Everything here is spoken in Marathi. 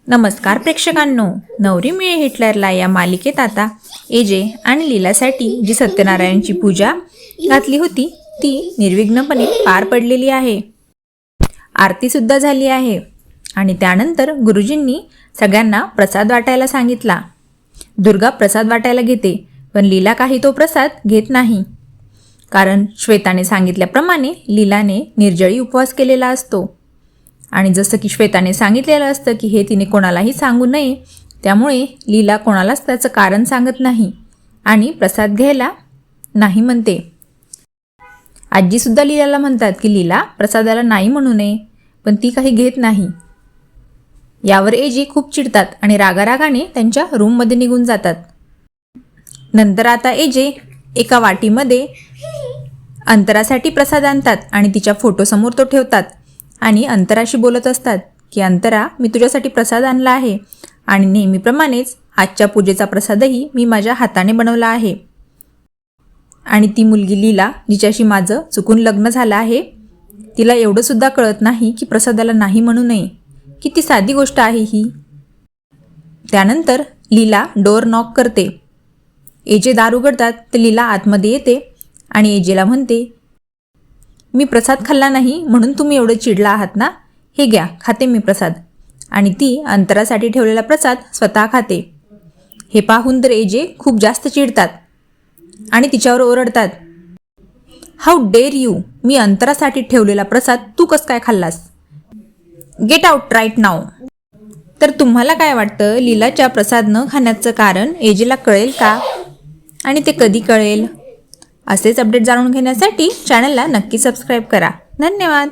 नमस्कार प्रेक्षकांनो, नवरी मिळे हिटलरला या मालिकेत आता एजे आणि लीलासाठी जी सत्यनारायणची पूजा घातली होती ती निर्विघ्नपणे पार पडलेली आहे. आरती सुद्धा झाली आहे आणि त्यानंतर गुरुजींनी सगळ्यांना प्रसाद वाटायला सांगितला. दुर्गा प्रसाद वाटायला घेते, पण लीला काही तो प्रसाद घेत नाही. कारण श्वेताने सांगितल्याप्रमाणे लीलाने निर्जळी उपवास केलेला असतो आणि जसं की श्वेताने सांगितलेलं असतं की हे तिने कोणालाही सांगू नये, त्यामुळे लीला कोणालाच त्याचं कारण सांगत नाही आणि प्रसाद घ्यायला नाही म्हणते. आजीसुद्धा लीलाला म्हणतात की लीला प्रसादाला नाही म्हणू नये, पण ती काही घेत नाही. यावर एजी खूप चिडतात आणि रागारागाने त्यांच्या रूममध्ये निघून जातात. नंतर आता एजे एका वाटीमध्ये अंतरासाठी प्रसाद आणतात आणि तिच्या फोटोसमोर तो ठेवतात आणि अंतराशी बोलत असतात की अंतरा, मी तुझ्यासाठी प्रसाद आणला आहे आणि नेहमीप्रमाणेच आजच्या पूजेचा प्रसादही मी माझ्या हाताने बनवला आहे. आणि ती मुलगी लीला, जिच्याशी माझं चुकून लग्न झालं आहे, तिला एवढंसुद्धा कळत नाही की प्रसादाला नाही म्हणू नये. किती साधी गोष्ट आहे ही. त्यानंतर लीला डोअर नॉक करते. एजे दार उघडतात तर लीला आतमध्ये येते आणि एजेला म्हणते, मी प्रसाद खाल्ला नाही म्हणून तुम्ही एवढं चिडला आहात ना, हे घ्या, खाते मी प्रसाद. आणि ती अंतरासाठी ठेवलेला प्रसाद स्वतः खाते. हे पाहून तर एजे खूप जास्त चिडतात आणि तिच्यावर ओरडतात, हाऊ डेअर यू, मी अंतरासाठी ठेवलेला प्रसाद तू कसं काय खाल्लास? गेट आउट राईट नाव. तर तुम्हाला काय वाटतं, लीलाच्या प्रसाद न खाण्याचं कारण एजेला कळेल का आणि ते कधी कळेल? असेच अपडेट जाणून घेण्यासाठी चॅनलला नक्की सबस्क्राईब करा. धन्यवाद.